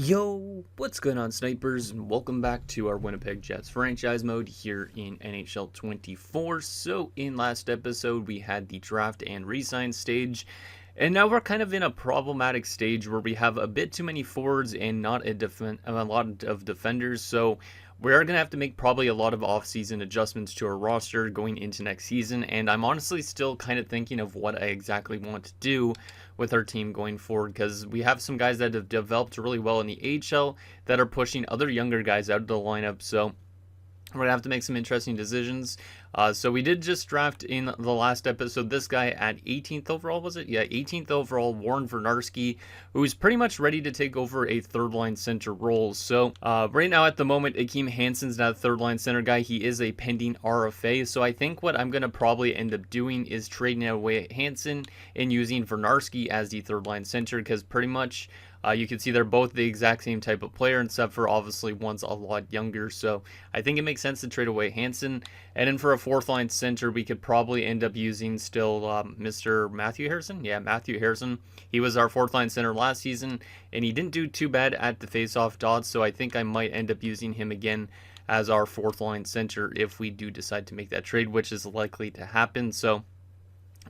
Yo, what's going on, snipers, and welcome back to our Winnipeg Jets franchise mode here in NHL 24. So in last episode we had the draft and re-sign stage, and now we're kind of in a problematic stage where we have a bit too many forwards and not a lot of defenders. So we are going to have to make probably a lot of off-season adjustments to our roster going into next season, and I'm honestly still kind of thinking of what I exactly want to do with our team going forward, because we have some guys that have developed really well in the AHL that are pushing other younger guys out of the lineup. So we're going to have to make some interesting decisions. So we did just draft in the last episode this guy at 18th overall, was it? Yeah, 18th overall, Warren Vernarski, who's pretty much ready to take over a third-line center role. So right now at the moment, Akeem Hansen's not a third-line center guy. He is a pending RFA. So I think what I'm going to probably end up doing is trading away Hansen and using Vernarski as the third-line center, because pretty much you can see they're both the exact same type of player, except for obviously one's a lot younger. So I think it makes sense to trade away Hansen. And then for a fourth line center, we could probably end up using still Mr. Matthew Harrison. Yeah, Matthew Harrison. He was our fourth line center last season, and he didn't do too bad at the faceoff dots. So I think I might end up using him again as our fourth line center if we do decide to make that trade, which is likely to happen. So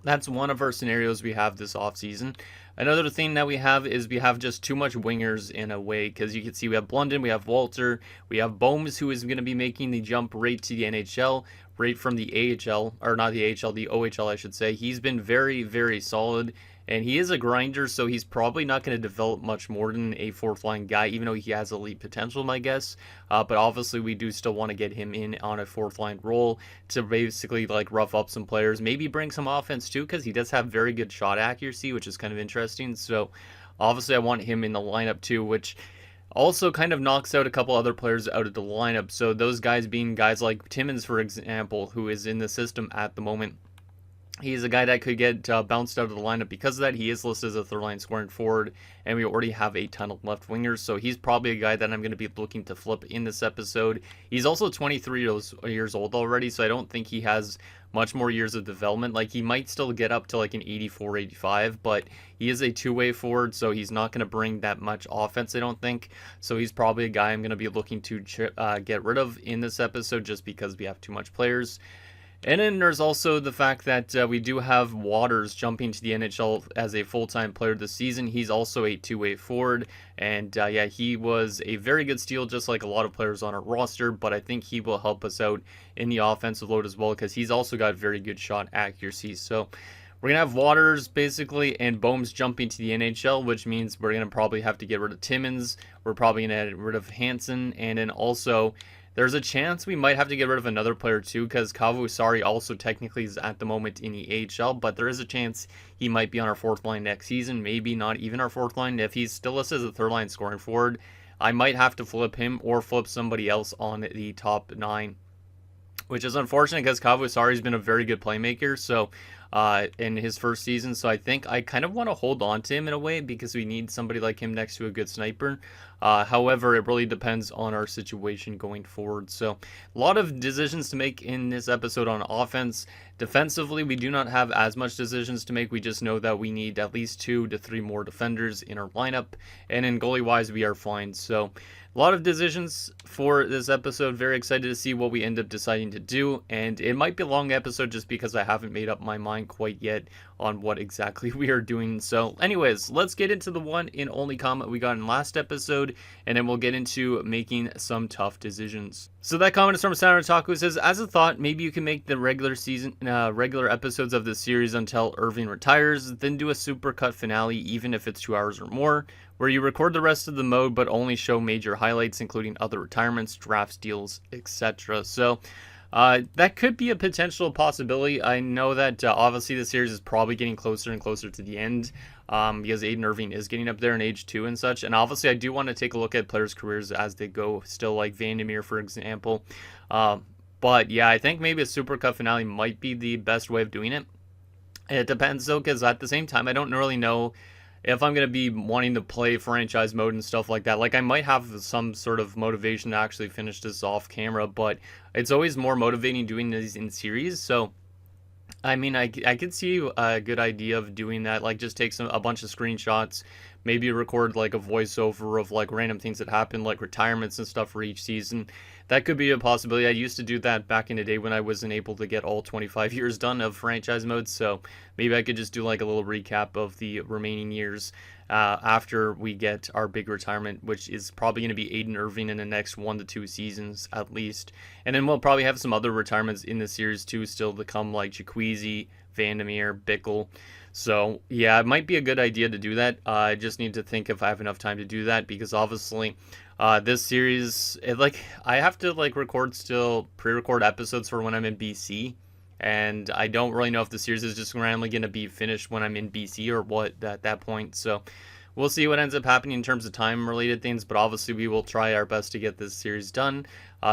that's one of our scenarios we have this offseason. Another thing that we have is we have just too much wingers in a way, because you can see we have Blunden, we have Walter, we have Bohms, who is going to be making the jump right to the NHL, right from the AHL, or not the AHL, the OHL I should say. He's been very, very solid, and he is a grinder, so he's probably not going to develop much more than a fourth line guy, even though he has elite potential, my guess. But obviously we do still want to get him in on a fourth line role to basically like rough up some players, maybe bring some offense too, because he does have very good shot accuracy, which is kind of interesting. So obviously I want him in the lineup too, which also kind of knocks out a couple other players out of the lineup. So those guys being guys like Timmins, for example, who is in the system at the moment. He's a guy that could get bounced out of the lineup because of that. He is listed as a third-line scoring forward, and we already have a ton of left wingers, so he's probably a guy that I'm going to be looking to flip in this episode. He's also 23 years old already, so I don't think he has much more years of development. Like, he might still get up to like an 84, 85, but he is a two-way forward, so he's not going to bring that much offense, I don't think. So he's probably a guy I'm going to be looking to get rid of in this episode, just because we have too much players. And then there's also the fact that we do have Waters jumping to the NHL as a full-time player this season. He's also a two-way forward, and yeah, he was a very good steal, just like a lot of players on our roster, but I think he will help us out in the offensive load as well, because he's also got very good shot accuracy. So we're going to have Waters, basically, and Bohms jumping to the NHL, which means we're going to probably have to get rid of Timmins. We're probably going to get rid of Hansen, and then also there's a chance we might have to get rid of another player too, because Kavusari also technically is at the moment in the AHL, but there is a chance he might be on our fourth line next season, maybe not even our fourth line. If he's still listed as a third line scoring forward, I might have to flip him or flip somebody else on the top 9, which is unfortunate because Kavusari's been a very good playmaker in his first season. So I think I kind of want to hold on to him in a way, because we need somebody like him next to a good sniper. However, it really depends on our situation going forward. So a lot of decisions to make in this episode on offense. Defensively, we do not have as much decisions to make. We just know that we need at least 2 to 3 more defenders in our lineup. And in goalie-wise, we are fine. So a lot of decisions for this episode. Very excited to see what we end up deciding to do. And it might be a long episode just because I haven't made up my mind quite yet on what exactly we are doing. So anyways, let's get into the one and only comment we got in last episode, and then we'll get into making some tough decisions. So that comment is from Saturn Taku. Says, as a thought, maybe you can make the regular episodes of the series until Irving retires, then do a super cut finale, even if it's 2 hours or more, where you record the rest of the mode but only show major highlights, including other retirements, drafts, deals, etc. So that could be a potential possibility. I know that obviously the series is probably getting closer and closer to the end, because Aiden Irving is getting up there in age 2 and such. And obviously I do want to take a look at players' careers as they go, still like Vandermeer, for example. But yeah, I think maybe a Super Cup finale might be the best way of doing it. It depends though, because at the same time, I don't really know if I'm going to be wanting to play franchise mode and stuff like that. Like, I might have some sort of motivation to actually finish this off camera, but it's always more motivating doing these in series. So I mean, I could see a good idea of doing that, like just take a bunch of screenshots, maybe record like a voiceover of like random things that happen, like retirements and stuff for each season. That could be a possibility. I used to do that back in the day when I wasn't able to get all 25 years done of franchise mode, so maybe I could just do like a little recap of the remaining years after we get our big retirement, which is probably going to be Aiden Irving in the next 1 to 2 seasons at least. And then we'll probably have some other retirements in the series too still to come, like Jaqueezi, Vandermeer, Bickle. So yeah, it might be a good idea to do that. I just need to think if I have enough time to do that, because obviously this series, I have to like pre-record episodes for when I'm in BC, and I don't really know if the series is just randomly going to be finished when I'm in BC or what at that point. So we'll see what ends up happening in terms of time-related things, but obviously we will try our best to get this series done,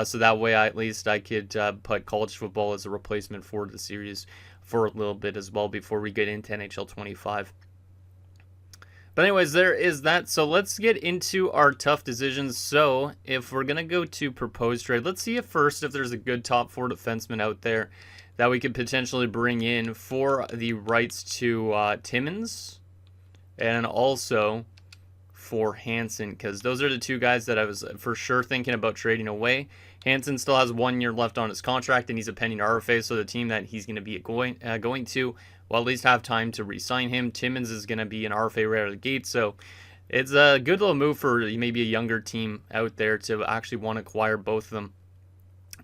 so that way at least I could put college football as a replacement for the series for a little bit as well before we get into NHL 25. But anyways, there is that. So let's get into our tough decisions. So if we're going to go to proposed trade, let's see if there's a good top 4 defenseman out there that we could potentially bring in for the rights to Timmins and also for Hansen, because those are the 2 guys that I was for sure thinking about trading away. Hansen still has 1 year left on his contract, and he's a pending RFA, so the team that he's going to be going to will at least have time to re-sign him. Timmins is going to be an RFA right out of the gate, so it's a good little move for maybe a younger team out there to actually want to acquire both of them.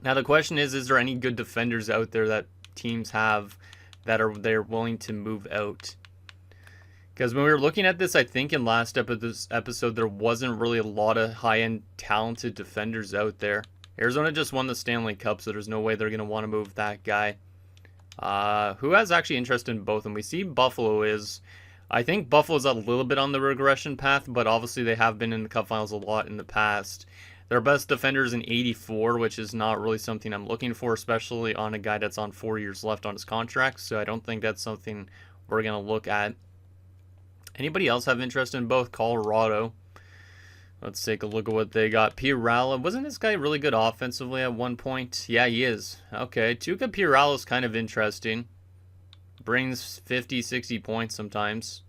Now the question is there any good defenders out there that teams have that they're willing to move out? Because when we were looking at this, I think in last episode there wasn't really a lot of high-end talented defenders out there. Arizona just won the Stanley Cup, so there's no way they're going to want to move that guy. Who has actually interest in both? And we see Buffalo is... I think Buffalo's a little bit on the regression path, but obviously they have been in the Cup Finals a lot in the past. Their best defender is in 84, which is not really something I'm looking for, especially on a guy that's on 4 years left on his contract, so I don't think that's something we're going to look at. Anybody else have interest in both? Colorado. Let's take a look at what they got. Piralla. Wasn't this guy really good offensively at one point? Yeah, he is. Okay, Tuukka Piralla is kind of interesting. Brings 50, 60 points sometimes.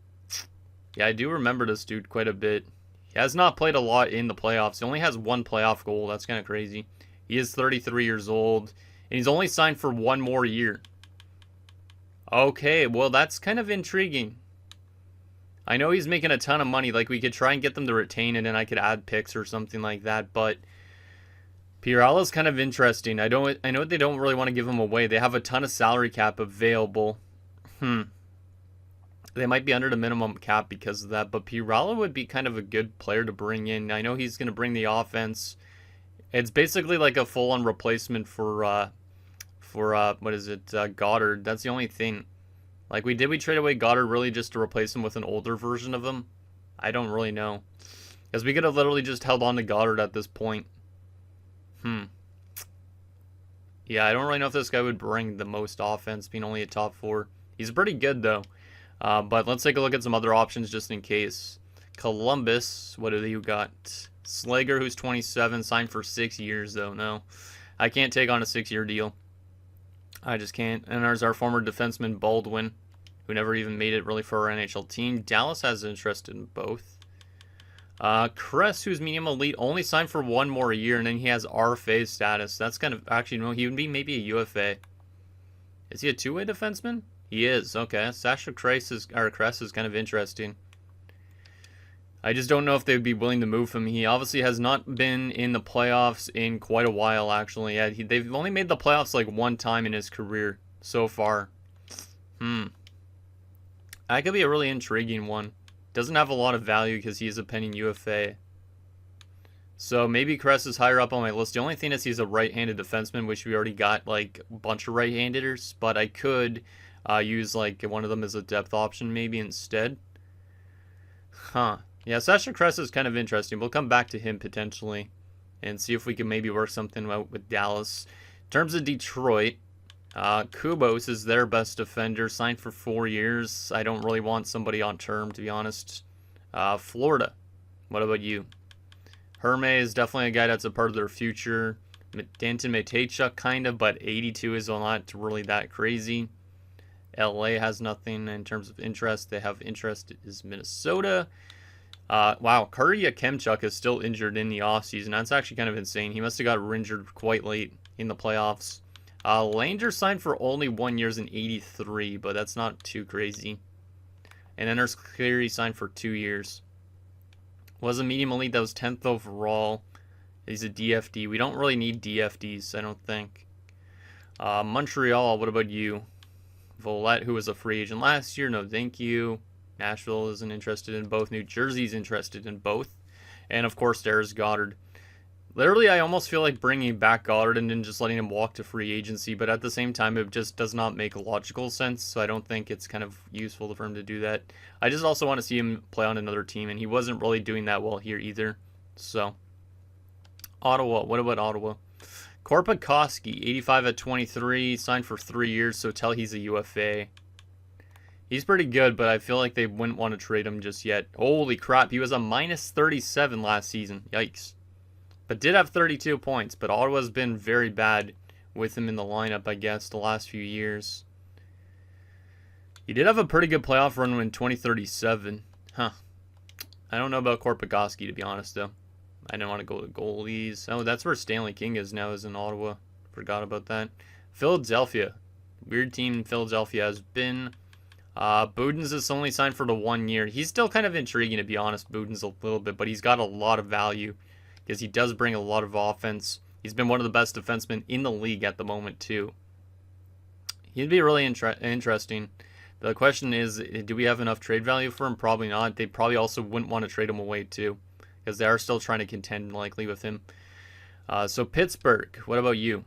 Yeah, I do remember this dude quite a bit. He has not played a lot in the playoffs. He only has 1 playoff goal. That's kind of crazy. He is 33 years old, and he's only signed for 1 more year. Okay, well, that's kind of intriguing. I know he's making a ton of money. Like, we could try and get them to retain it, and I could add picks or something like that. But Pirala's kind of interesting. I know they don't really want to give him away. They have a ton of salary cap available. They might be under the minimum cap because of that. But Pirala would be kind of a good player to bring in. I know he's going to bring the offense. It's basically like a full-on replacement for what is it? Goddard. That's the only thing. Like, we trade away Goddard really just to replace him with an older version of him? I don't really know. Because we could have literally just held on to Goddard at this point. Yeah, I don't really know if this guy would bring the most offense, being only a top 4. He's pretty good, though. But let's take a look at some other options just in case. Columbus, what do you got? Slager, who's 27, signed for 6 years, though. No, I can't take on a 6-year deal. I just can't. And there's our former defenseman, Baldwin, who never even made it really for our NHL team. Dallas has interest in both. Kress, who's medium elite, only signed for 1 more year, and then he has RFA status. That's kind of... Actually, no, he would be maybe a UFA. Is he a 2-way defenseman? He is. Okay. Sasha Kress is kind of interesting. I just don't know if they would be willing to move him. He obviously has not been in the playoffs in quite a while, actually. Yeah, they've only made the playoffs like 1 time in his career so far. That could be a really intriguing one. Doesn't have a lot of value because he is a pending UFA. So maybe Kress is higher up on my list. The only thing is he's a right-handed defenseman, which we already got like a bunch of right-handers. But I could use like one of them as a depth option maybe instead. Yeah, Sasha Kress is kind of interesting. We'll come back to him potentially and see if we can maybe work something out with Dallas. In terms of Detroit, Kubos is their best defender, signed for 4 years. I don't really want somebody on term, to be honest. Florida, what about you? Herme is definitely a guy that's a part of their future. Danton Matejchuk, kind of, but 82 is not really that crazy. LA has nothing in terms of interest. They have interest is Minnesota. Wow, Kurya Kemchuk is still injured in the offseason. That's actually kind of insane. He must have got injured quite late in the playoffs. Langer signed for only 1 year in 83, but that's not too crazy. And then there's Cleary signed for 2 years. Was a medium elite that was 10th overall. He's a DFD. We don't really need DFDs, I don't think. Montreal, what about you? Volette, who was a free agent last year, no thank you. Nashville isn't interested in both. New Jersey's interested in both. And of course, there's Goddard. Literally, I almost feel like bringing back Goddard and then just letting him walk to free agency, but at the same time, it just does not make logical sense, so I don't think it's kind of useful for him to do that. I just also want to see him play on another team, and he wasn't really doing that well here either. So, Ottawa. What about Ottawa? Korpikoski, 85 at 23, signed for 3 years, so tell he's a UFA. He's pretty good, but I feel like they wouldn't want to trade him just yet. Holy crap, he was a minus 37 last season. Yikes. But did have 32 points, but Ottawa's been very bad with him in the lineup, I guess, the last few years. He did have a pretty good playoff run in 2037. Huh. I don't know about Korpikoski, to be honest, though. I didn't want to go to goalies. Oh, that's where Stanley King is now, is in Ottawa. Forgot about that. Philadelphia. Weird team Philadelphia has been. Budens is only signed for the 1 year. He's still kind of intriguing, to be honest, Budens a little bit, but he's got a lot of value because he does bring a lot of offense. He's been one of the best defensemen in the league at the moment, too. He'd be really interesting. The question is, do we have enough trade value for him? Probably not. They probably also wouldn't want to trade him away, too, because they are still trying to contend likely with him. So Pittsburgh, what about you?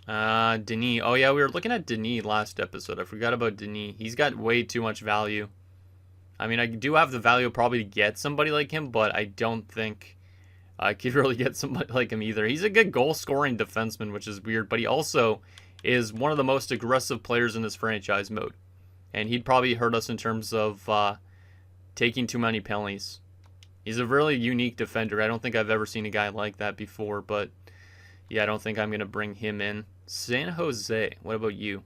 Denis. Oh, yeah, we were looking at Denis last episode. I forgot about Denis. He's got way too much value. I mean, I do have the value probably to get somebody like him, but I don't think I could really get somebody like him either. He's a good goal-scoring defenseman, which is weird, but he also is one of the most aggressive players in this franchise mode. And he'd probably hurt us in terms of taking too many penalties. He's a really unique defender. I don't think I've ever seen a guy like that before, but yeah, I don't think I'm going to bring him in. San Jose, what about you?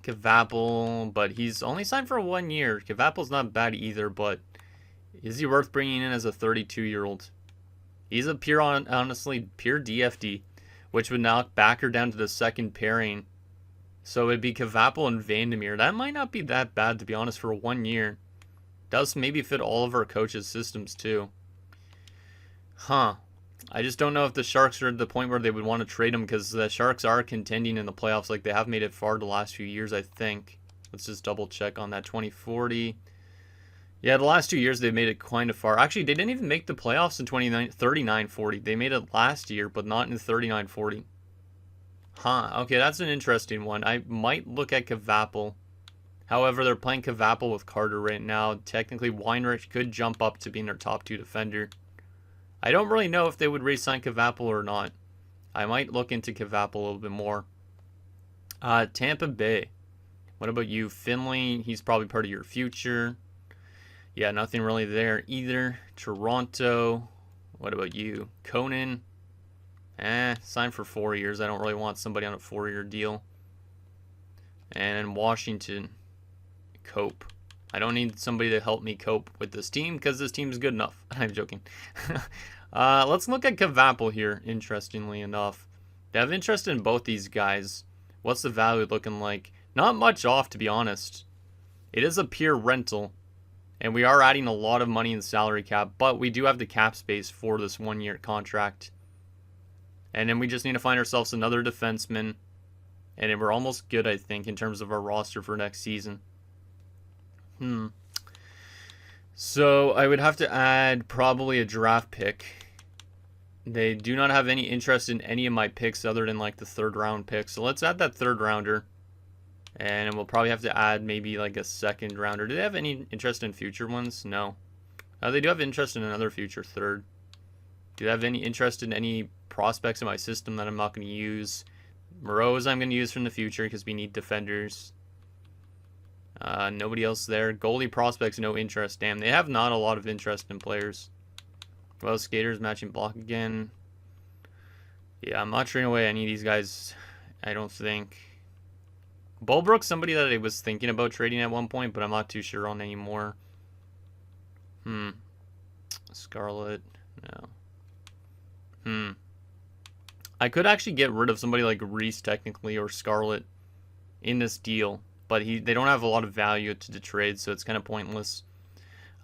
Kvapil, but he's only signed for 1 year. Kvapil's not bad either, but is he worth bringing in as a 32-year-old? He's a honestly, pure DFD, which would knock Backer down to the second pairing. So it'd be Kvapil and Vandermeer. That might not be that bad, to be honest, for 1 year. Does maybe fit all of our coaches' systems, too. Huh. I just don't know if the Sharks are at the point where they would want to trade him, because the Sharks are contending in the playoffs. Like, they have made it far the last few years, I think. Let's just double check on that. 2040. Yeah, the last 2 years they've made it kind of far. Actually, they didn't even make the playoffs in 39-40. They made it last year, but not in 39-40. Huh. Okay, that's an interesting one. I might look at Kvapil. However, they're playing Kvapil with Carter right now. Technically, Weinrich could jump up to being their top 2 defender. I don't really know if they would re-sign Kvapil or not. I might look into Kvapil a little bit more. Tampa Bay. What about you? Finley, he's probably part of your future. Yeah, nothing really there either. Toronto. What about you? Conan. Signed for 4 years. I don't really want somebody on a 4-year deal. And in Washington, Cope. I don't need somebody to help me cope with this team because this team is good enough. I'm joking. Let's look at Kvapil here, interestingly enough. They have interest in both these guys. What's the value looking like? Not much off, to be honest. It is a pure rental, and we are adding a lot of money in the salary cap, but we do have the cap space for this 1-year contract. And then we just need to find ourselves another defenseman, and then we're almost good, I think, in terms of our roster for next season. So I would have to add probably a draft pick. They do not have any interest in any of my picks other than like the 3rd round pick. So let's add that 3rd rounder. And we'll probably have to add maybe like a 2nd rounder. Do they have any interest in future ones? No. They do have interest in another future 3rd. Do they have any interest in any prospects in my system that I'm not going to use? Moreau's I'm going to use from the future because we need defenders. Nobody else there. Goalie prospects, no interest. Damn, they have not a lot of interest in players. Well, skaters matching block again. Yeah, I'm not trading away any of these guys, I don't think. Bulbrook's somebody that I was thinking about trading at one point, but I'm not too sure on anymore. Scarlet. No. I could actually get rid of somebody like Reese technically, or Scarlet, in this deal, but they don't have a lot of value to the trade, so it's kind of pointless.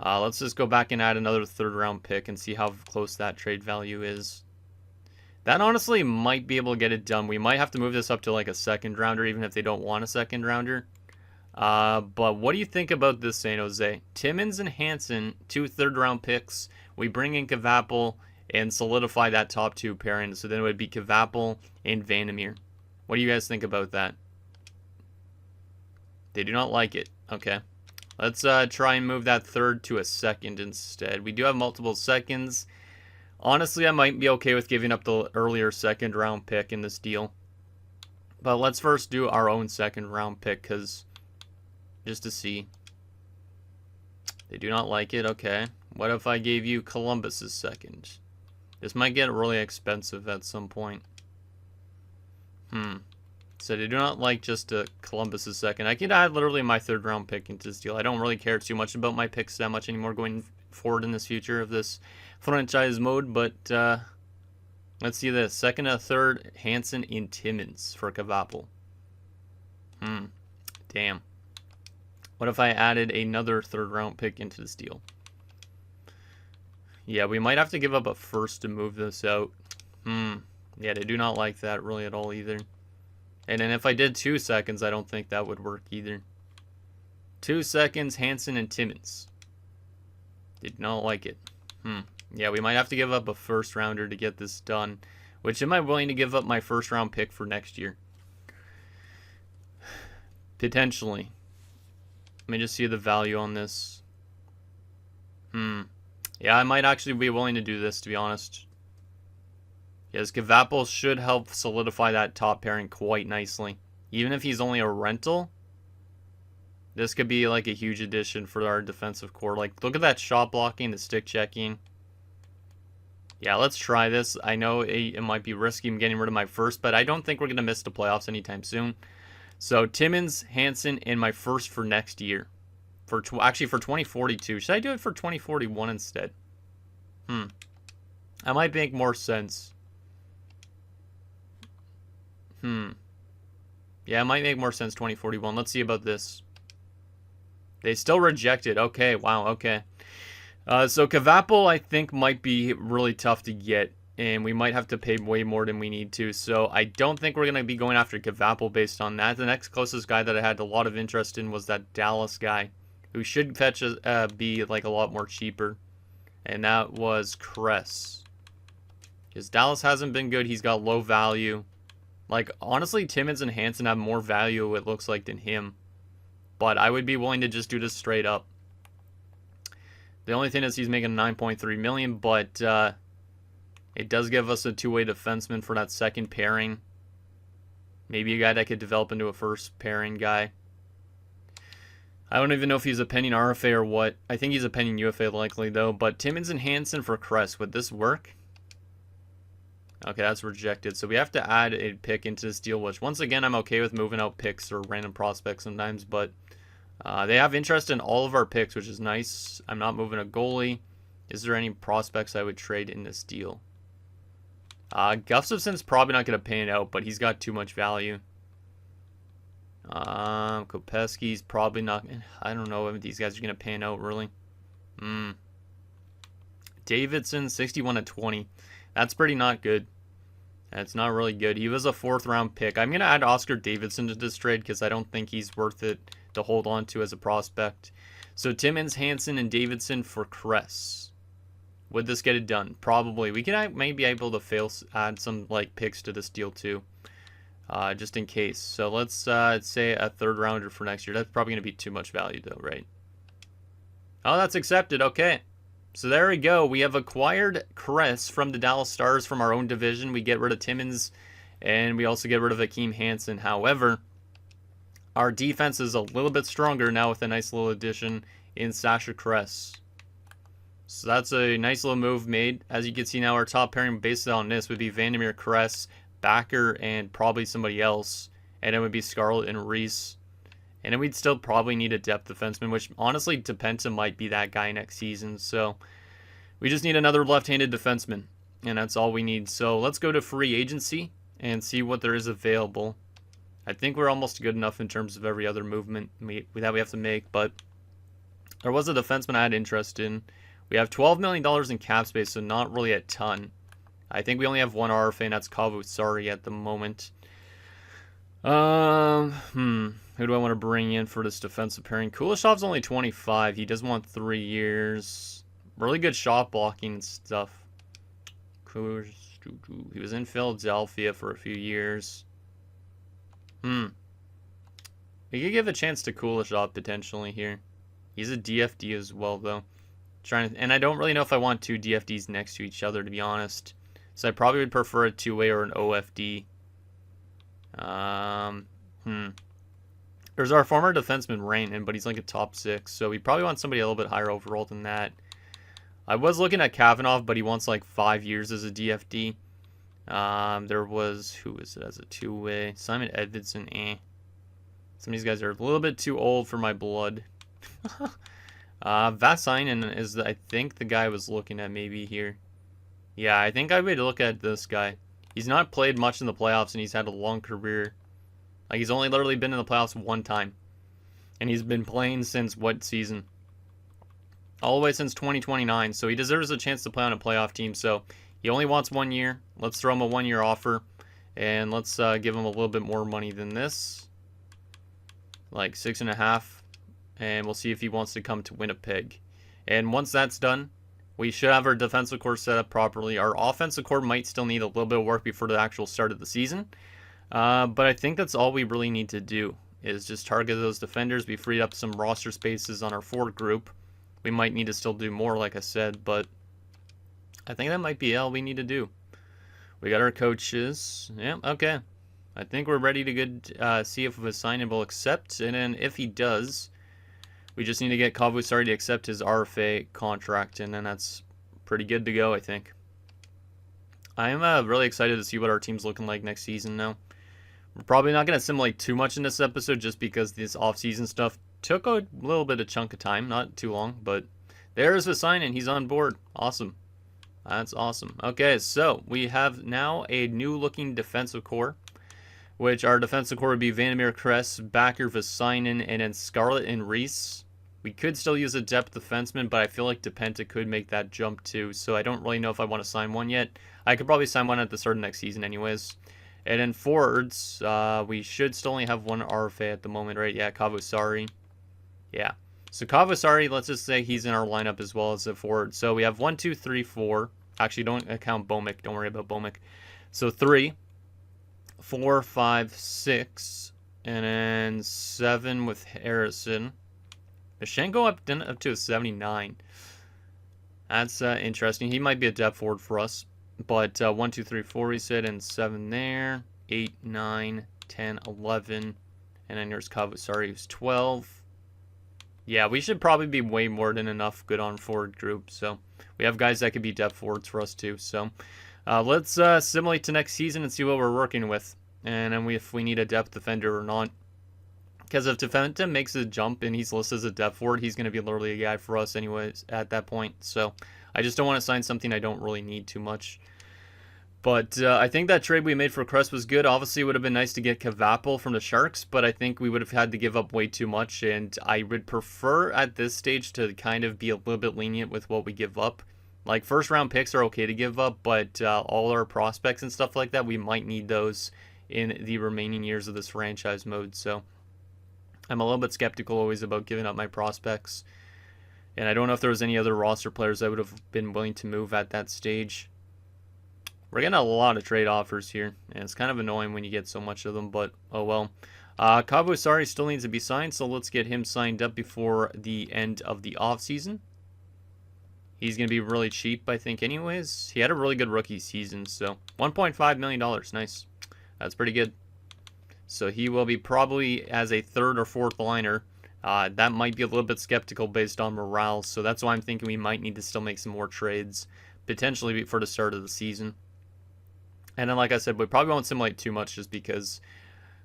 Let's just go back and add another third round pick and see how close that trade value is. That honestly might be able to get it done. We might have to move this up to like a second rounder, even if they don't want a second rounder. But what do you think about this, San Jose? Timmins and Hansen, 2 third-round picks. We bring in Kvapil and solidify that top 2 pairing. So then it would be Kvapil and Vandermeer. What do you guys think about that? They do not like it. Okay. Let's try and move that third to a second instead. We do have multiple seconds. Honestly, I might be okay with giving up the earlier second-round pick in this deal. But let's first do our own second-round pick, because just to see. They do not like it. Okay. What if I gave you Columbus's second? This might get really expensive at some point. So they do not like just Columbus's second. I could add literally my third round pick into this deal. I don't really care too much about my picks that much anymore going forward in this future of this franchise mode. But let's see this. Second and a third, Hansen and Timmins for Kvapil. Damn. What if I added another third round pick into this deal? Yeah, we might have to give up a first to move this out. Yeah, they do not like that really at all either. And then if I did 2 seconds, I don't think that would work either. 2 seconds, Hansen and Timmins. Did not like it. Yeah, we might have to give up a first rounder to get this done. Which, am I willing to give up my first round pick for next year? Potentially. Let me just see the value on this. Yeah, I might actually be willing to do this, to be honest. Yes, Kvapil should help solidify that top pairing quite nicely. Even if he's only a rental, this could be like a huge addition for our defensive core. Like, look at that shot blocking, the stick checking. Yeah, let's try this. I know it might be risky getting rid of my first, but I don't think we're going to miss the playoffs anytime soon. So, Timmins, Hansen, and my first for next year. Actually, for 2042. Should I do it for 2041 instead? That might make more sense. Yeah, it might make more sense 2041. Let's see about this. They still rejected. Okay, wow, okay. So Kvapil, I think, might be really tough to get, and we might have to pay way more than we need to. So I don't think we're going to be going after Kvapil based on that. The next closest guy that I had a lot of interest in was that Dallas guy, who should fetch be like a lot more cheaper, and that was Kress. Because Dallas hasn't been good. He's got low value. Like, honestly, Timmins and Hansen have more value, it looks like, than him. But I would be willing to just do this straight up. The only thing is he's making $9.3 million, but it does give us a two-way defenseman for that second pairing. Maybe a guy that could develop into a first pairing guy. I don't even know if he's a pending RFA or what. I think he's a pending UFA likely, though. But Timmins and Hansen for Kress, would this work? Okay, that's rejected. So we have to add a pick into this deal, which, once again, I'm okay with moving out picks or random prospects sometimes, but they have interest in all of our picks, which is nice. I'm not moving a goalie. Is there any prospects I would trade in this deal? Gustafson's probably not going to pan out, but he's got too much value. Kopeski's probably not. I don't know if these guys are going to pan out, really. Davidson, 61-20. That's pretty not good. That's not really good. He was a 4th round pick. I'm going to add Oscar Davidson to this trade because I don't think he's worth it to hold on to as a prospect. So Timmins, Hansen, and Davidson for Kress. Would this get it done? Probably. We could maybe able to add some like picks to this deal too. Just in case. So let's say a 3rd rounder for next year. That's probably going to be too much value though, right? Oh, that's accepted. Okay. So there we go. We have acquired Kress from the Dallas Stars from our own division. We get rid of Timmins, and we also get rid of Akeem Hansen. However, our defense is a little bit stronger now with a nice little addition in Sasha Kress. So that's a nice little move made. As you can see now, our top pairing based on this would be Vandermeer, Kress, Backer, and probably somebody else. And it would be Scarlett and Reese. And then we'd still probably need a depth defenseman, which honestly Depenta might be that guy next season. So we just need another left-handed defenseman, and that's all we need. So let's go to free agency and see what there is available. I think we're almost good enough in terms of every other movement that we have to make, but there was a defenseman I had interest in. We have $12 million in cap space, so not really a ton. I think we only have one RFA, and that's Kavusari at the moment. Who do I want to bring in for this defensive pairing? Kuleshov's only 25. He does want 3 years. Really good shot blocking and stuff. He was in Philadelphia for a few years. We could give a chance to Kuleshov potentially here. He's a DFD as well, though. And I don't really know if I want 2 DFDs next to each other, to be honest. So I probably would prefer a 2-way or an OFD. There's our former defenseman Rainen, but he's like a top 6, so we probably want somebody a little bit higher overall than that. I was looking at Kavanagh, but he wants like 5 years as a DFD. There was, who is it as a 2-way? Simon Edvidson, Some of these guys are a little bit too old for my blood. Vasainen is, I think, the guy I was looking at maybe here. Yeah, I think I would look at this guy. He's not played much in the playoffs, and he's had a long career. Like, he's only literally been in the playoffs 1 time. And he's been playing since what season? All the way since 2029. So he deserves a chance to play on a playoff team. So he only wants 1 year. Let's throw him a 1-year offer. And let's give him a little bit more money than this. Like 6.5. And we'll see if he wants to come to Winnipeg. And once that's done, we should have our defensive core set up properly. Our offensive core might still need a little bit of work before the actual start of the season. But I think that's all we really need to do, is just target those defenders. We freed up some roster spaces on our forward group. We might need to still do more, like I said, but I think that might be all we need to do. We got our coaches. Yeah, okay. I think we're ready to see if Vasainen will accept, and then if he does, we just need to get Kavusari to accept his RFA contract, and then that's pretty good to go, I think. I'm really excited to see what our team's looking like next season now. We're probably not going to assimilate too much in this episode just because this off-season stuff took a little bit of chunk of time, not too long, but there's Vasainen. He's on board. Awesome. That's awesome. Okay, so we have now a new-looking defensive core, which our defensive core would be Vandermeer, Kress, Backer, Vasainen, and then Scarlett and Reese. We could still use a depth defenseman, but I feel like Depenta could make that jump too, so I don't really know if I want to sign one yet. I could probably sign one at the start of next season anyways. And then forwards, we should still only have one RFA at the moment, right? Yeah, Kavusari. Yeah. So Kavusari, let's just say he's in our lineup as well as a forward. So we have 1, 2, 3, 4. Actually, don't account Bomick. Don't worry about Bomick. So 3, 4, 5, 6, and then 7 with Harrison. Mashenko up to a 79. That's interesting. He might be a depth forward for us. But 1, 2, 3, 4 we said, and 7 there. 8, 9, 10, 11. And then there's Kavusari, who's 12. Yeah, we should probably be way more than enough good on forward group. So we have guys that could be depth forwards for us too. So let's simulate to next season and see what we're working with. And then if we need a depth defender or not. Because if Depenta makes a jump and he's listed as a depth forward, he's going to be literally a guy for us anyways at that point. So I just don't want to sign something I don't really need too much. But I think that trade we made for Kress was good. Obviously, it would have been nice to get Kavapel from the Sharks, but I think we would have had to give up way too much. And I would prefer at this stage to kind of be a little bit lenient with what we give up. Like, first-round picks are okay to give up, but all our prospects and stuff like that, we might need those in the remaining years of this franchise mode. So I'm a little bit skeptical always about giving up my prospects. And I don't know if there was any other roster players I would have been willing to move at that stage. We're getting a lot of trade offers here, and it's kind of annoying when you get so much of them, but oh well. Kavusari still needs to be signed, so let's get him signed up before the end of the offseason. He's going to be really cheap, I think, anyways. He had a really good rookie season, so $1.5 million. Nice. That's pretty good. So he will be probably as a third or fourth liner. That might be a little bit skeptical based on morale, so that's why I'm thinking we might need to still make some more trades, potentially before the start of the season. And then, like I said, we probably won't simulate too much just because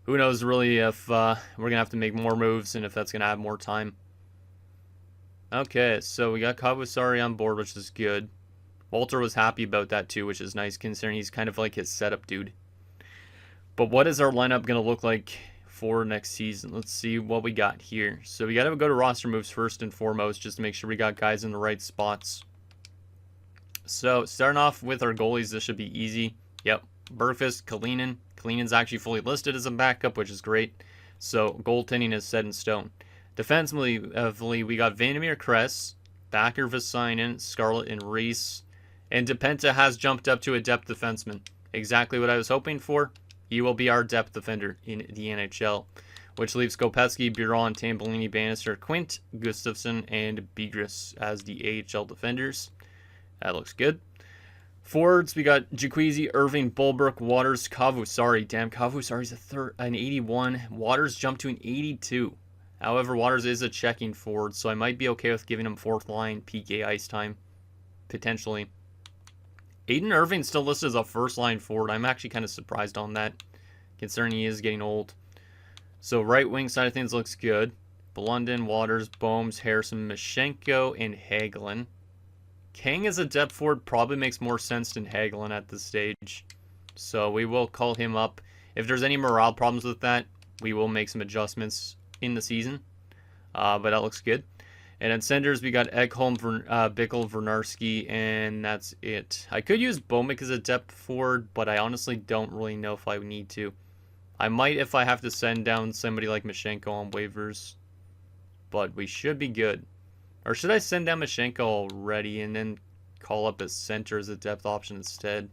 Who knows really if we're going to have to make more moves and if that's going to add more time. Okay, so we got Kawasari on board, which is good. Walter was happy about that too, which is nice considering he's kind of like his setup dude. But what is our lineup going to look like for next season? Let's see what we got here. So we got to go to roster moves first and foremost just to make sure we got guys in the right spots. So starting off with our goalies, this should be easy. Yep, Bergfist, Kalinin. Kalinen's actually fully listed as a backup, which is great. So goaltending is set in stone. Defensively, we got Vandermeer Kress, Backer, Vesinen, Scarlett, and Reese. And DePenta has jumped up to a depth defenseman. Exactly what I was hoping for. He will be our depth defender in the NHL, which leaves Kopecky, Buron, Tambellini, Bannister, Quint, Gustafsson, and Begris as the AHL defenders. That looks good. Forwards, we got Jaquizi, Irving, Bulbrook, Waters, Kavusari. Damn, Kavusari's an 81. Waters jumped to an 82. However, Waters is a checking forward, so I might be okay with giving him fourth line PK ice time, potentially. Aiden Irving's still listed as a first line forward. I'm actually kind of surprised on that, considering he is getting old. So right wing side of things looks good. Blunden, Waters, Bohms, Harrison, Mashenko, and Hagelin. Kang as a depth forward probably makes more sense than Hagelin at this stage. So we will call him up. If there's any morale problems with that, we will make some adjustments in the season. But that looks good. And at centers, we got Ekholm, Bickle, Vernarski, and that's it. I could use Bomick as a depth forward, but I honestly don't really know if I need to. I might if I have to send down somebody like Mashenko on waivers. But we should be good. Or should I send down Mashenko already and then call up a center as a depth option instead?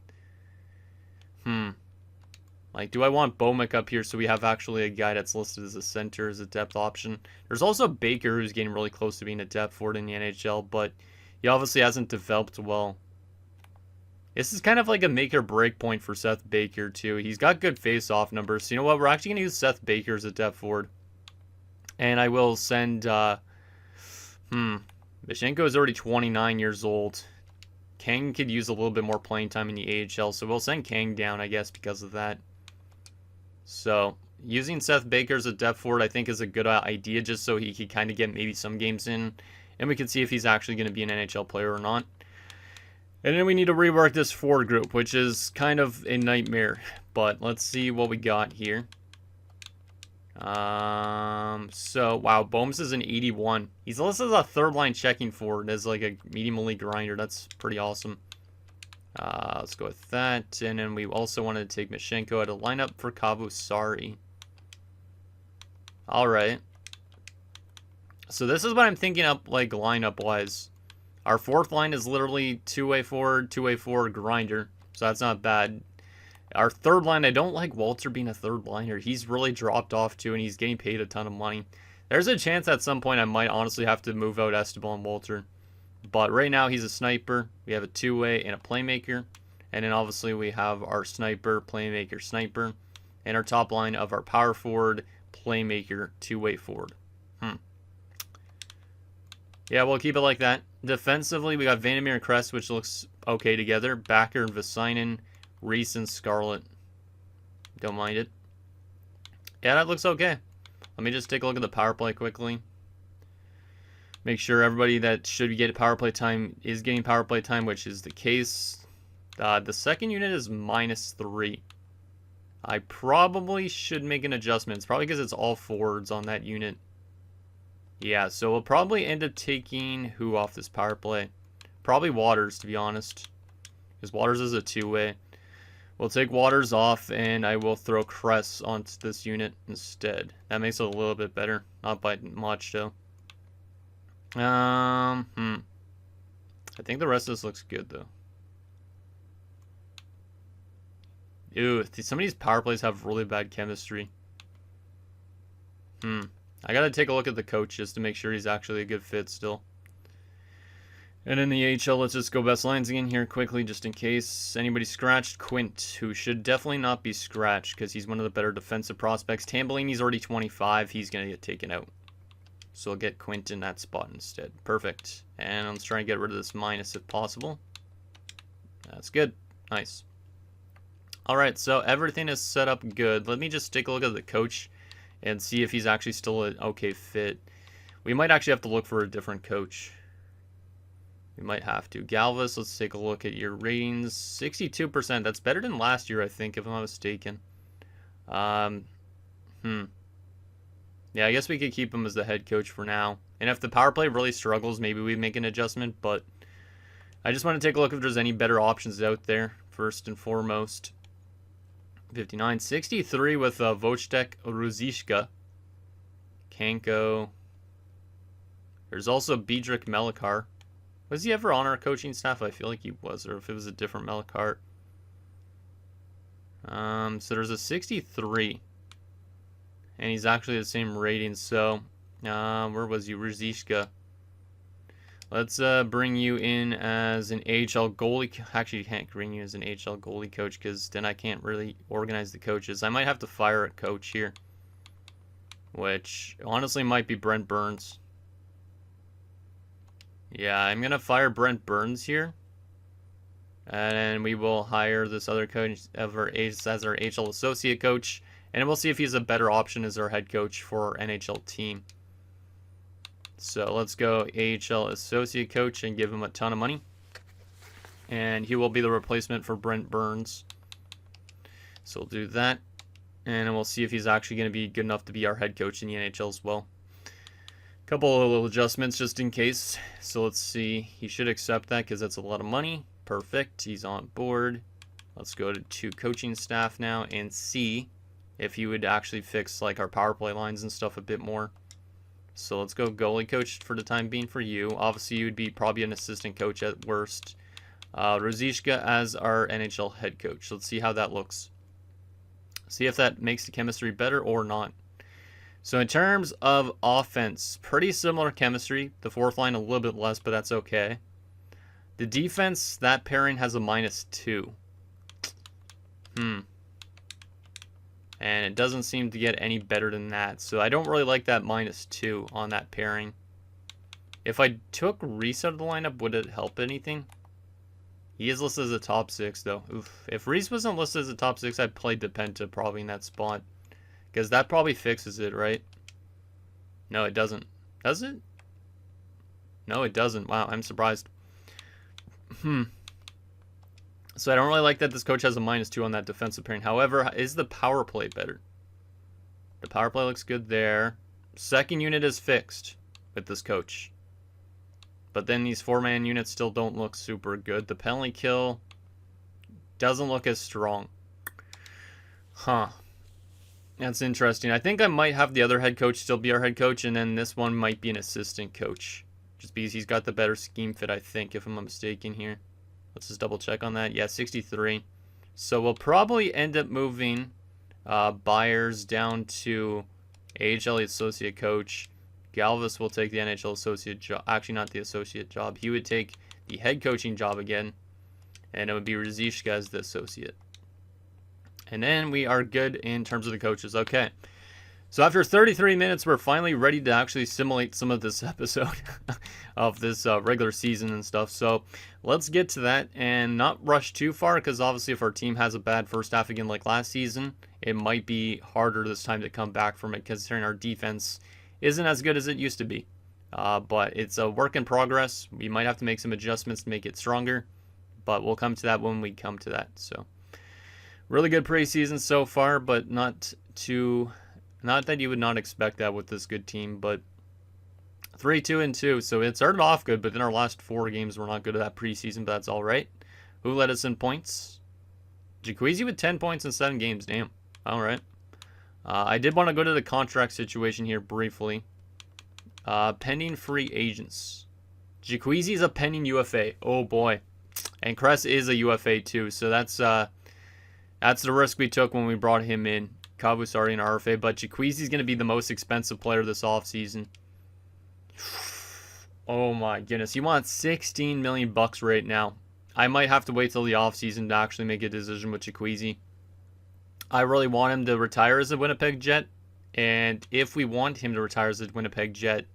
Like, do I want Bomick up here so we have actually a guy that's listed as a center as a depth option? There's also Baker who's getting really close to being a depth forward in the NHL, but he obviously hasn't developed well. This is kind of like a make or break point for Seth Baker too. He's got good face-off numbers. So you know what? We're actually going to use Seth Baker as a depth forward. And I will send... Mashenko is already 29 years old. Kang could use a little bit more playing time in the AHL, so we'll send Kang down, I guess, because of that. So, using Seth Baker as a depth forward, I think, is a good idea, just so he could kind of get maybe some games in, and we can see if he's actually going to be an NHL player or not. And then we need to rework this forward group, which is kind of a nightmare, but let's see what we got here. So, wow, Bohms is an 81. He's listed as a third line checking forward as like a medium elite grinder. That's pretty awesome. Let's go with that. And then we also wanted to take Mashenko out of lineup for Kavusari. Alright. So this is what I'm thinking up like lineup-wise. Our fourth line is literally two-way forward grinder. So that's not bad. Our third line, I don't like Walter being a third liner. He's really dropped off too, and he's getting paid a ton of money. There's a chance at some point I might honestly have to move out Esteban and Walter. But right now, he's a sniper. We have a two-way and a playmaker. And then obviously we have our sniper, playmaker, sniper. And our top line of our power forward, playmaker, two-way forward. Yeah, we'll keep it like that. Defensively, we got Vandermeer and Kress, which looks okay together. Backer and Vesinen. Reese and Scarlett. Don't mind it. Yeah, that looks okay. Let me just take a look at the power play quickly. Make sure everybody that should get power play time is getting power play time, which is the case. The second unit is -3. I probably should make an adjustment. It's probably because it's all forwards on that unit. Yeah, so we'll probably end up taking who off this power play? Probably Waters, to be honest. Because Waters is a two-way. We'll take Waters off, and I will throw Kress onto this unit instead. That makes it a little bit better. Not by much, though. I think the rest of this looks good, though. Ew, some of these power plays have really bad chemistry. I gotta take a look at the coach just to make sure he's actually a good fit still. And in the AHL, let's just go best lines again here quickly, just in case anybody scratched. Quint, who should definitely not be scratched because he's one of the better defensive prospects. Tambellini's already 25. He's going to get taken out. So I'll get Quint in that spot instead. Perfect. And let's try and get rid of this minus if possible. That's good. Nice. All right, so everything is set up good. Let me just take a look at the coach and see if he's actually still an okay fit. We might actually have to look for a different coach. We might have to. Galvis, let's take a look at your ratings. 62%. That's better than last year, I think, if I'm not mistaken. Yeah, I guess we could keep him as the head coach for now. And if the power play really struggles, maybe we make an adjustment. But I just want to take a look if there's any better options out there, first and foremost. 59. 63 with Wojtek Ruzicka. Kanko. There's also Biedrzyk Melikar. Was he ever on our coaching staff? I feel like he was, or if it was a different Melikar. So there's a 63. And he's actually the same rating, so where was you? Ruzicka. Let's bring you in as an AHL goalie. Actually, you can't bring you as an AHL goalie coach because then I can't really organize the coaches. I might have to fire a coach here, which honestly might be Brent Burns. Yeah, I'm going to fire Brent Burns here. And we will hire this other coach as our AHL associate coach. And we'll see if he's a better option as our head coach for our NHL team. So let's go AHL associate coach and give him a ton of money. And he will be the replacement for Brent Burns. So we'll do that. And we'll see if he's actually going to be good enough to be our head coach in the NHL as well. Couple of little adjustments just in case. So let's see. He should accept that because that's a lot of money. Perfect. He's on board. Let's go to coaching staff now and see if he would actually fix like our power play lines and stuff a bit more. So let's go goalie coach for the time being for you. Obviously, you would be probably an assistant coach at worst. Ruzicka as our NHL head coach. Let's see how that looks. See if that makes the chemistry better or not. So in terms of offense, pretty similar chemistry. The fourth line a little bit less, but that's okay. The defense, that pairing has a -2. And it doesn't seem to get any better than that. So I don't really like that -2 on that pairing. If I took Reese out of the lineup, would it help anything? He is listed as a top 6, though. Oof. If Reese wasn't listed as a top 6, I'd play DePenta probably in that spot. Because that probably fixes it, right? No, it doesn't. Does it? No, it doesn't. Wow, I'm surprised. So I don't really like that this coach has a -2 on that defensive pairing. However, is the power play better? The power play looks good there. Second unit is fixed with this coach. But then these 4-man units still don't look super good. The penalty kill doesn't look as strong. That's interesting. I think I might have the other head coach still be our head coach, and then this one might be an assistant coach. Just because he's got the better scheme fit, I think, if I'm not mistaken here. Let's just double check on that. Yeah, 63. So we'll probably end up moving Byers down to AHL associate coach. Galvis will take the NHL associate job. Actually, not the associate job. He would take the head coaching job again. And it would be Ruzicka as the associate. And then we are good in terms of the coaches. Okay. So after 33 minutes, we're finally ready to actually simulate some of this episode of this regular season and stuff. So let's get to that and not rush too far, because obviously if our team has a bad first half again like last season, it might be harder this time to come back from it, considering our defense isn't as good as it used to be. But it's a work in progress. We might have to make some adjustments to make it stronger, but we'll come to that when we come to that. So really good preseason so far, but not that you would not expect that with this good team, but 3-2-2. So it started off good, but then our last 4 games were not good at that preseason, but that's all right. Who led us in points? Jacquezie with 10 points in 7 games. Damn. All right. I did want to go to the contract situation here briefly. Pending free agents. Jacquezie is a pending UFA. Oh boy. And Kress is a UFA too. So that's the risk we took when we brought him in. Kabusari and RFA, but Jacquezie is going to be the most expensive player this offseason. Oh my goodness. He wants $16 million right now. I might have to wait till the offseason to actually make a decision with Jacquezie. I really want him to retire as a Winnipeg Jet, and if we want him to retire as a Winnipeg Jet,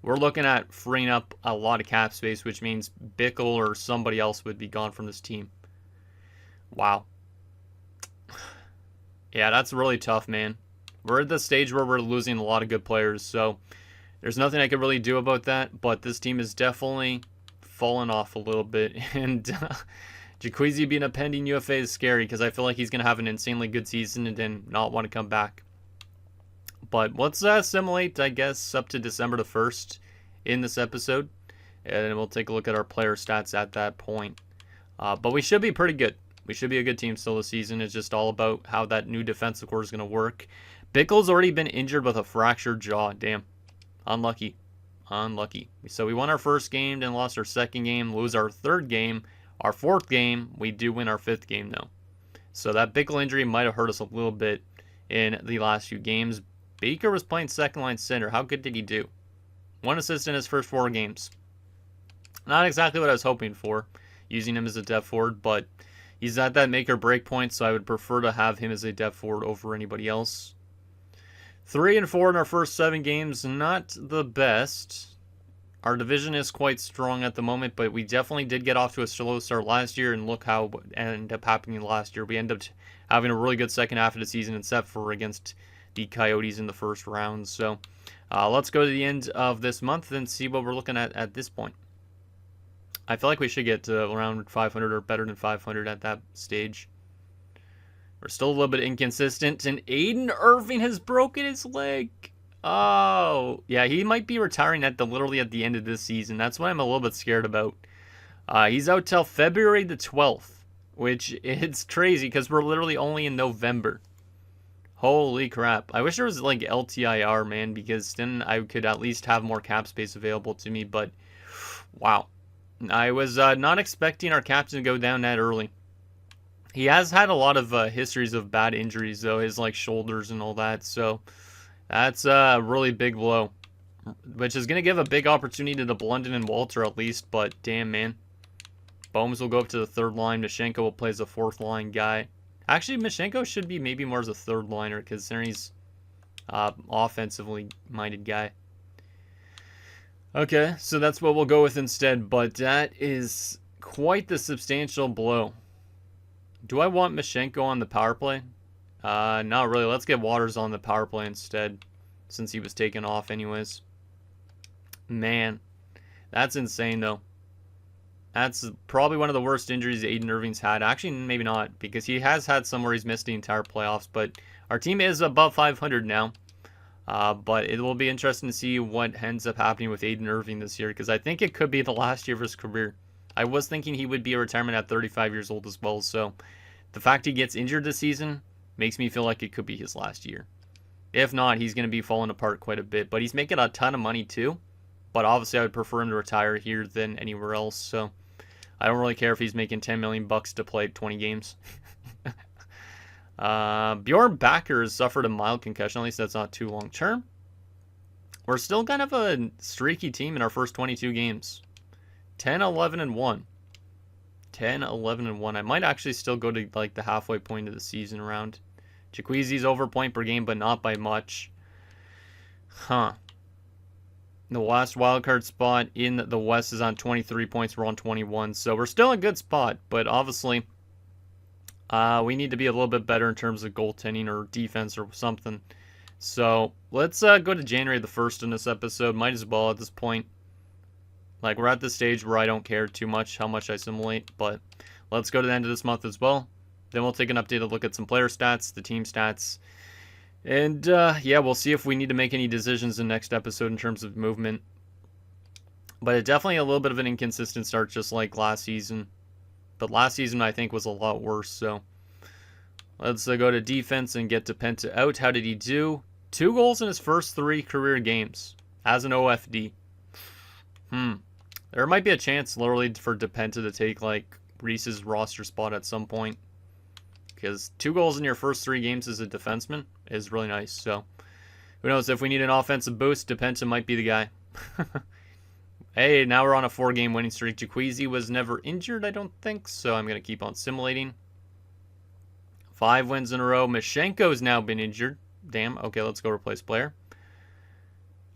we're looking at freeing up a lot of cap space, which means Bickle or somebody else would be gone from this team. Wow. Yeah, that's really tough, man. We're at the stage where we're losing a lot of good players, so there's nothing I can really do about that, but this team is definitely fallen off a little bit, and Jaquezie being a pending UFA is scary because I feel like he's going to have an insanely good season and then not want to come back. But let's simulate, I guess, up to December the 1st in this episode, and we'll take a look at our player stats at that point. But we should be pretty good. We should be a good team still this season. It's just all about how that new defensive core is going to work. Bickle's already been injured with a fractured jaw. Damn. Unlucky. Unlucky. So we won our first game, then lost our second game, lose our third game. Our fourth game, we do win our fifth game, though. So that Bickle injury might have hurt us a little bit in the last few games. Baker was playing second-line center. How good did he do? 1 assist in his first 4 games. Not exactly what I was hoping for, using him as a depth forward, but he's at that make-or-break point, so I would prefer to have him as a depth forward over anybody else. 3-4 in our first 7 games, not the best. Our division is quite strong at the moment, but we definitely did get off to a slow start last year, and look how it ended up happening last year. We ended up having a really good second half of the season, except for against the Coyotes in the first round. So let's go to the end of this month and see what we're looking at this point. I feel like we should get to around 500 or better than 500 at that stage. We're still a little bit inconsistent, and Aiden Irving has broken his leg. Oh, yeah, he might be retiring literally at the end of this season. That's what I'm a little bit scared about. He's out till February the 12th, which it's crazy because we're literally only in November. Holy crap. I wish there was like LTIR, man, because then I could at least have more cap space available to me, but wow. I was not expecting our captain to go down that early. He has had a lot of histories of bad injuries, though, his like shoulders and all that, so that's a really big blow, which is going to give a big opportunity to Blunden and Walter at least, but damn, man. Bohms will go up to the third line. Mishenko will play as a fourth line guy. Actually, Mishenko should be maybe more as a third liner, considering he's offensively minded guy. Okay, so that's what we'll go with instead, but that is quite the substantial blow. Do I want Mishenko on the power play? Not really. Let's get Waters on the power play instead, since he was taken off anyways. Man, that's insane, though. That's probably one of the worst injuries Aiden Irving's had. Actually, maybe not, because he has had some where he's missed the entire playoffs, but our team is above 500 now. But it will be interesting to see what ends up happening with Aiden Irving this year, because I think it could be the last year of his career. I was thinking he would be a retirement at 35 years old as well, so the fact he gets injured this season makes me feel like it could be his last year. If not, he's going to be falling apart quite a bit, but he's making a ton of money too, but obviously I would prefer him to retire here than anywhere else, so I don't really care if he's making $10 million to play 20 games. Bjorn Backer has suffered a mild concussion. At least that's not too long term. We're still kind of a streaky team in our first 22 games. 10-11-1. 10-11-1. I might actually still go to like the halfway point of the season around. Jaquezzi's over point per game, but not by much. Huh. The last wildcard spot in the West is on 23 points. We're on 21. So we're still in a good spot, but obviously we need to be a little bit better in terms of goaltending or defense or something. So let's go to January the 1st in this episode. Might as well at this point. Like, we're at the stage where I don't care too much how much I simulate, but let's go to the end of this month as well. Then we'll take an updated look at some player stats, the team stats, and yeah, we'll see if we need to make any decisions in the next episode in terms of movement. But it definitely a little bit of an inconsistent start, just like last season. But last season, I think, was a lot worse, so let's go to defense and get DePenta out. How did he do? 2 goals in his first 3 career games as an OFD. There might be a chance, literally, for DePenta to take, like, Reese's roster spot at some point. Because 2 goals in your first 3 games as a defenseman is really nice. So, who knows? If we need an offensive boost, DePenta might be the guy. Hey, now we're on a 4-game winning streak. Jaquezzi was never injured, I don't think. So, I'm going to keep on simulating. 5 wins in a row. Mishenko's now been injured. Damn. Okay, let's go replace player.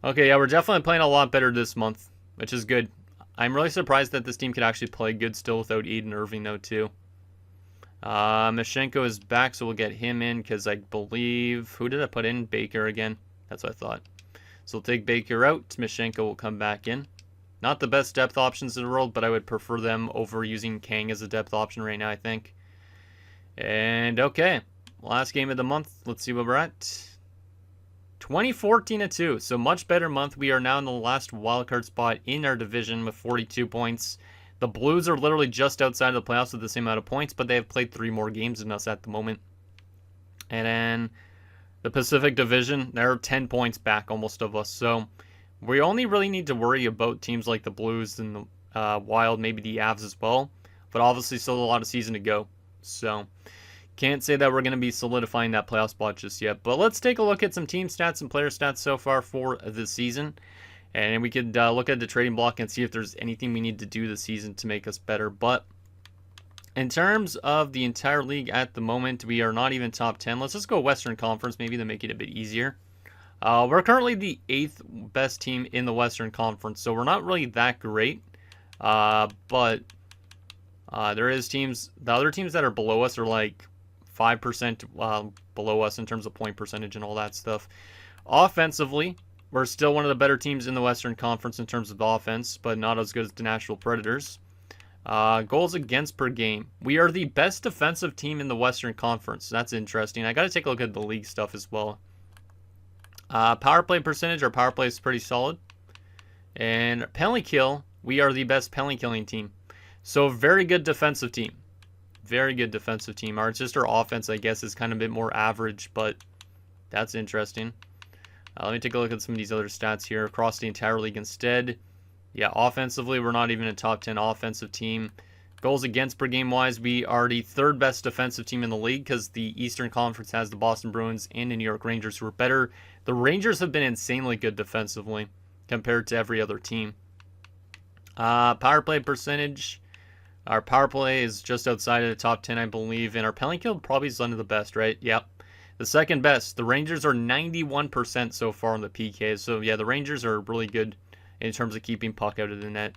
Okay, yeah, we're definitely playing a lot better this month, which is good. I'm really surprised that this team could actually play good still without Aiden Irving, though, too. Mashenko is back, so we'll get him in because I believe... Who did I put in? Baker again. That's what I thought. So we'll take Baker out. Mashenko will come back in. Not the best depth options in the world, but I would prefer them over using Kang as a depth option right now, I think. And okay, last game of the month. Let's see where we're at. 2014-2, so much better month. We are now in the last wildcard spot in our division with 42 points. The Blues are literally just outside of the playoffs with the same amount of points, but they have played 3 more games than us at the moment. And then the Pacific Division, they're 10 points back almost of us. So we only really need to worry about teams like the Blues and the Wild, maybe the Avs as well. But obviously still a lot of season to go. So can't say that we're going to be solidifying that playoff spot just yet. But let's take a look at some team stats and player stats so far for this season. And we could look at the trading block and see if there's anything we need to do this season to make us better. But in terms of the entire league at the moment, we are not even top 10. Let's just go Western Conference, maybe to make it a bit easier. We're currently the 8th best team in the Western Conference, so we're not really that great. But there is teams, the other teams that are below us are like 5% below us in terms of point percentage and all that stuff. Offensively, we're still one of the better teams in the Western Conference in terms of offense, but not as good as the Nashville Predators. Goals against per game. We are the best defensive team in the Western Conference. That's interesting. I got to take a look at the league stuff as well. Power play percentage. Our power play is pretty solid. And penalty kill. We are the best penalty killing team. So very good defensive team. Very good defensive team. Just our offense, I guess, is kind of a bit more average, but that's interesting. Let me take a look at some of these other stats here across the entire league instead. Yeah, offensively, we're not even a top 10 offensive team. Goals against per game wise, we are the 3rd best defensive team in the league because the Eastern Conference has the Boston Bruins and the New York Rangers who are better. The Rangers have been insanely good defensively compared to every other team. Power play percentage. Our power play is just outside of the top 10, I believe. And our penalty kill probably is under the best, right? Yep. The 2nd best. The Rangers are 91% so far on the PKs. So, yeah, the Rangers are really good in terms of keeping puck out of the net.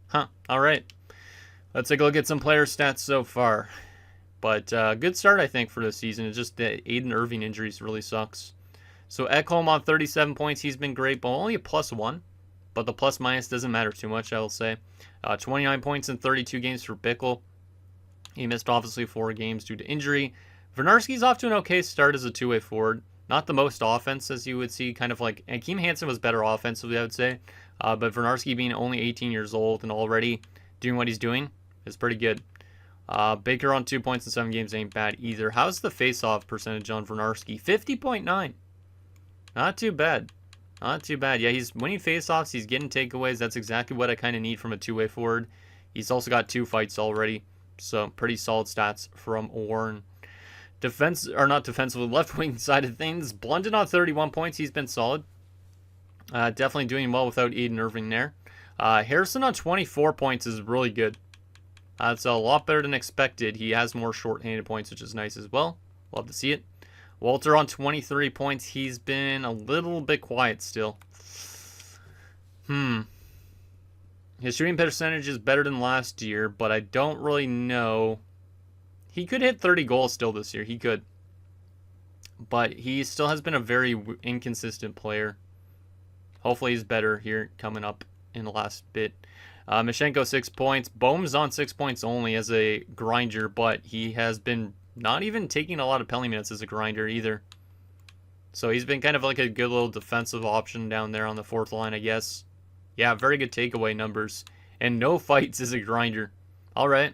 Huh. All right. Let's take a look at some player stats so far. But good start, I think, for this season. It's just the Aiden Irving injuries really sucks. So Ekholm on 37 points. He's been great, but only a +1. But the plus-minus doesn't matter too much, I will say. 29 points in 32 games for Bickle. He missed, obviously, 4 games due to injury. Vernarski's off to an okay start as a two-way forward. Not the most offense, as you would see. Kind of like... And Akeem Hansen was better offensively, I would say. But Vernarski being only 18 years old and already doing what he's doing is pretty good. Baker on 2 points in 7 games ain't bad either. How's the face-off percentage on Vernarski? 50.9. Not too bad. Not too bad. Yeah, he's winning face-offs. He's getting takeaways. That's exactly what I kind of need from a two-way forward. He's also got 2 fights already. So, pretty solid stats from Warren. Defense, or not defensively, left wing side of things. Blunden on 31 points. He's been solid. Definitely doing well without Aiden Irving there. Harrison on 24 points is really good. That's a lot better than expected. He has more short-handed points, which is nice as well. Love to see it. Walter on 23 points. He's been a little bit quiet still. His shooting percentage is better than last year, but I don't really know. He could hit 30 goals still this year. He could. But he still has been a very inconsistent player. Hopefully he's better here coming up in the last bit. Mashenko 6 points. Bohm's on 6 points only as a grinder, but he has been not even taking a lot of penalty minutes as a grinder either. So he's been kind of like a good little defensive option down there on the 4th line, I guess. Yeah, very good takeaway numbers. And no fights as a grinder. Alright.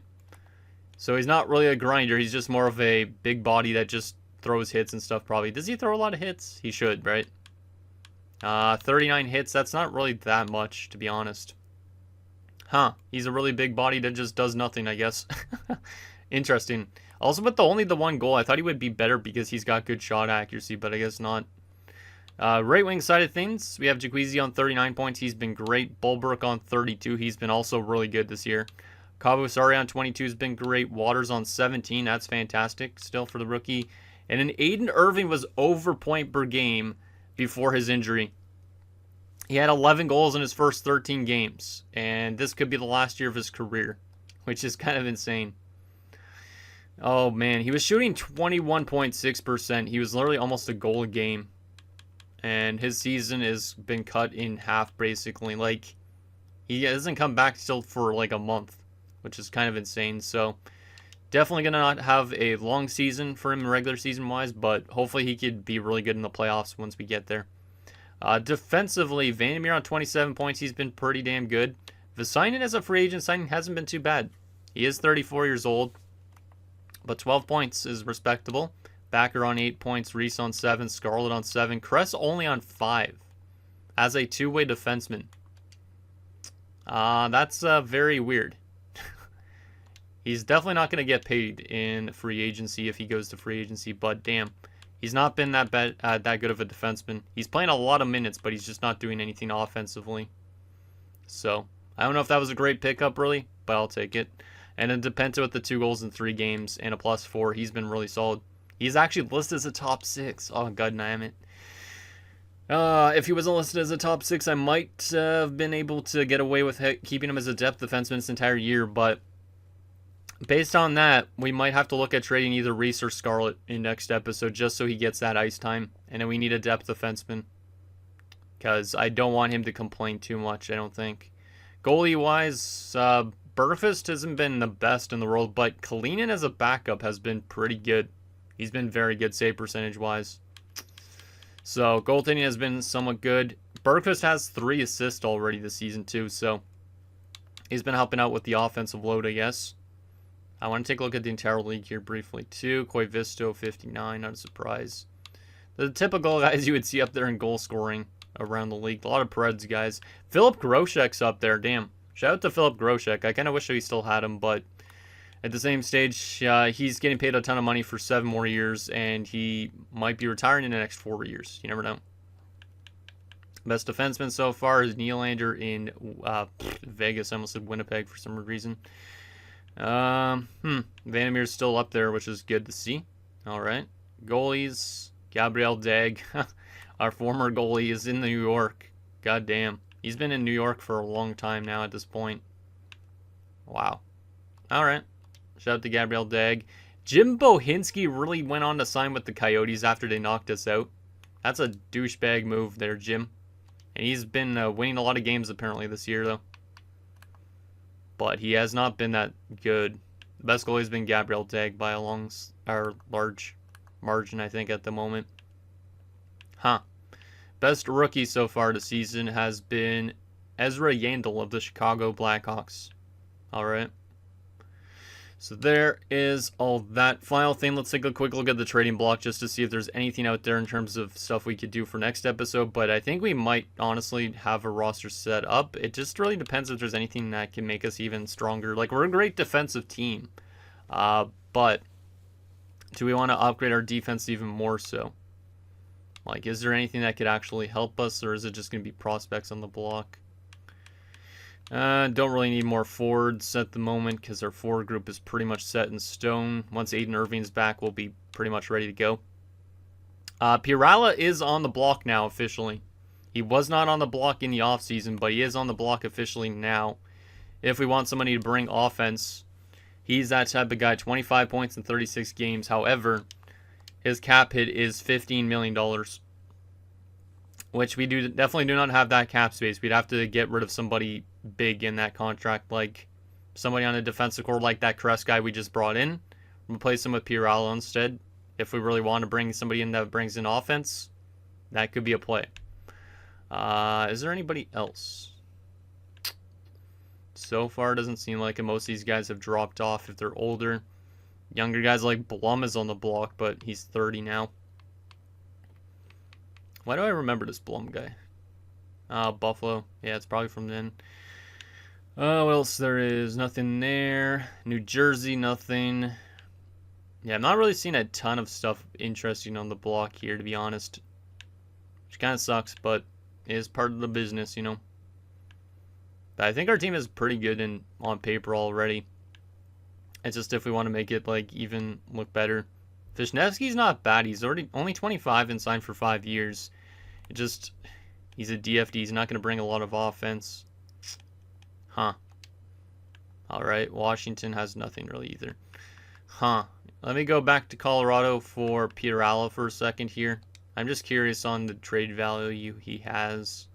So he's not really a grinder. He's just more of a big body that just throws hits and stuff probably. Does he throw a lot of hits? He should, right? 39 hits. That's not really that much, to be honest. Huh. He's a really big body that just does nothing, I guess. Interesting. Also, with only the 1 goal, I thought he would be better because he's got good shot accuracy, but I guess not. Right wing side of things, we have Jaquezie on 39 points. He's been great. Bulbrook on 32. He's been also really good this year. Kabusari on 22 has been great. Waters on 17. That's fantastic still for the rookie. And then Aiden Irving was over point per game before his injury. He had 11 goals in his first 13 games. And this could be the last year of his career, which is kind of insane. Oh, man. He was shooting 21.6%. He was literally almost a goal a game. And his season has been cut in half, basically. Like, he doesn't come back still for like a month, which is kind of insane. So, definitely going to not have a long season for him regular season-wise, but hopefully he could be really good in the playoffs once we get there. Defensively, Vandermeer on 27 points. He's been pretty damn good. Vesinen as a free agent signing hasn't been too bad. He is 34 years old, but 12 points is respectable. Backer on 8 points, Reese on 7, Scarlett on 7, Kress only on 5 as a two-way defenseman. That's very weird. He's definitely not going to get paid in free agency if he goes to free agency, but damn, he's not been that good of a defenseman. He's playing a lot of minutes, but he's just not doing anything offensively. So, I don't know if that was a great pickup, really, but I'll take it. And then Depenta with the 2 goals in 3 games and a +4. He's been really solid. He's actually listed as a top 6. Oh, god damn it. If he wasn't listed as a top 6, I might have been able to get away with keeping him as a depth defenseman this entire year, but based on that, we might have to look at trading either Reese or Scarlett in next episode just so he gets that ice time. And then we need a depth defenseman because I don't want him to complain too much, I don't think. Goalie-wise, Bergfist hasn't been the best in the world, but Kalinin as a backup has been pretty good. He's been very good save percentage-wise. So, goaltending has been somewhat good. Bergfist has 3 assists already this season, too, so he's been helping out with the offensive load, I guess. I want to take a look at the entire league here briefly, too. Koivisto, 59, not a surprise. The typical guys you would see up there in goal scoring around the league. A lot of Preds guys. Philip Groshek's up there, damn. Shout out to Philip Groshek. I kind of wish we still had him, but at the same stage, he's getting paid a ton of money for 7 more years, and he might be retiring in the next 4 years. You never know. Best defenseman so far is Nylander in Vegas. I almost said Winnipeg for some reason. Vandermeer's still up there, which is good to see. All right. Goalies, Gabriel Dag, our former goalie, is in New York. God damn. He's been in New York for a long time now at this point. Wow. All right. Shout out to Gabriel Dag. Jim Bohinski really went on to sign with the Coyotes after they knocked us out. That's a douchebag move there, Jim. And he's been winning a lot of games apparently this year, though. But he has not been that good. The best goalie has been Gabriel Dag by a large margin, I think, at the moment. Best rookie so far this season has been Ezra Yandel of the Chicago Blackhawks. All right. So there is all that. Final thing, let's take a quick look at the trading block just to see if there's anything out there in terms of stuff we could do for next episode. But I think we might honestly have a roster set up. It just really depends if there's anything that can make us even stronger. Like, we're a great defensive team. But do we want to upgrade our defense even more so? Like, is there anything that could actually help us, or is it just going to be prospects on the block? Don't really need more forwards at the moment because our forward group is pretty much set in stone. Once Aiden Irving's back, we'll be pretty much ready to go. Pirala is on the block now officially. He was not on the block in the offseason, but he is on the block officially now. If we want somebody to bring offense, he's that type of guy. 25 points in 36 games. However, his cap hit is $15 million. Which we definitely do not have that cap space. We'd have to get rid of somebody big in that contract, like somebody on a defensive core like that Kress guy we just brought in. Replace him with Pirala instead. If we really want to bring somebody in that brings in offense, that could be a play. Is there anybody else? So far, it doesn't seem like it. Most of these guys have dropped off if they're older. Younger guys like Blum is on the block, but he's 30 now. Why do I remember this Blum guy? Buffalo. Yeah, it's probably from then. What else there is? Nothing there. New Jersey, nothing. Yeah, I'm not really seeing a ton of stuff interesting on the block here, to be honest. Which kind of sucks, but it is part of the business, you know. But I think our team is pretty good on paper already. It's just if we want to make it like even look better. Vishnevsky's not bad. He's only 25 and signed for 5 years. He's a DFD. He's not going to bring a lot of offense. All right. Washington has nothing really either. Huh. Let me go back to Colorado for Peter Allo for a second here. I'm just curious on the trade value he has.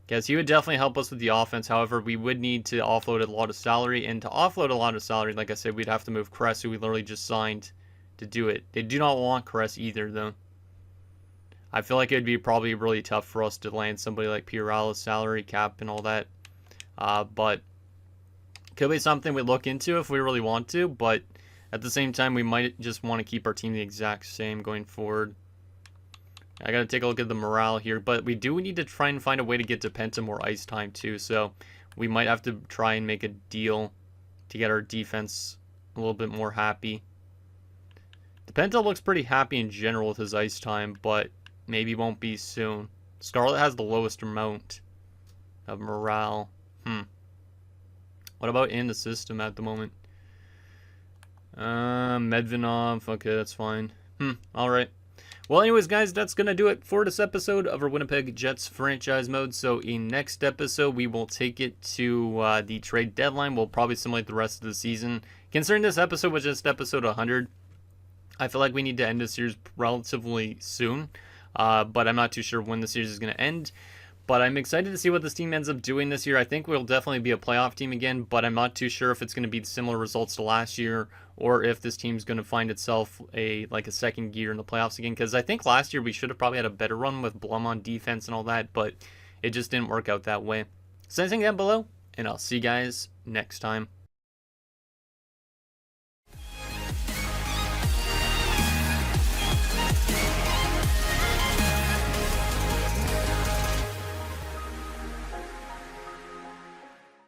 Because he would definitely help us with the offense. However, we would need to offload a lot of salary. And to offload a lot of salary, like I said, we'd have to move Kress, who we literally just signed, to do it. They do not want Kress either, though. I feel like it would be probably really tough for us to land somebody like Pirala's salary cap and all that. But could be something we look into if we really want to. But at the same time, we might just want to keep our team the exact same going forward. I got to take a look at the morale here, but we do need to try and find a way to get DePenta more ice time too, so we might have to try and make a deal to get our defense a little bit more happy. DePenta looks pretty happy in general with his ice time, but maybe won't be soon. Scarlet has the lowest amount of morale. What about in the system at the moment? Medvinov, okay, that's fine. Alright. Well, anyways, guys, that's going to do it for this episode of our Winnipeg Jets franchise mode. So in next episode, we will take it to the trade deadline. We'll probably simulate the rest of the season. Considering this episode was just episode 100, I feel like we need to end the series relatively soon. But I'm not too sure when the series is going to end. But I'm excited to see what this team ends up doing this year. I think we'll definitely be a playoff team again, but I'm not too sure if it's going to be similar results to last year or if this team's going to find itself a second gear in the playoffs again. Because I think last year we should have probably had a better run with Blum on defense and all that, but it just didn't work out that way. So anything down below, and I'll see you guys next time.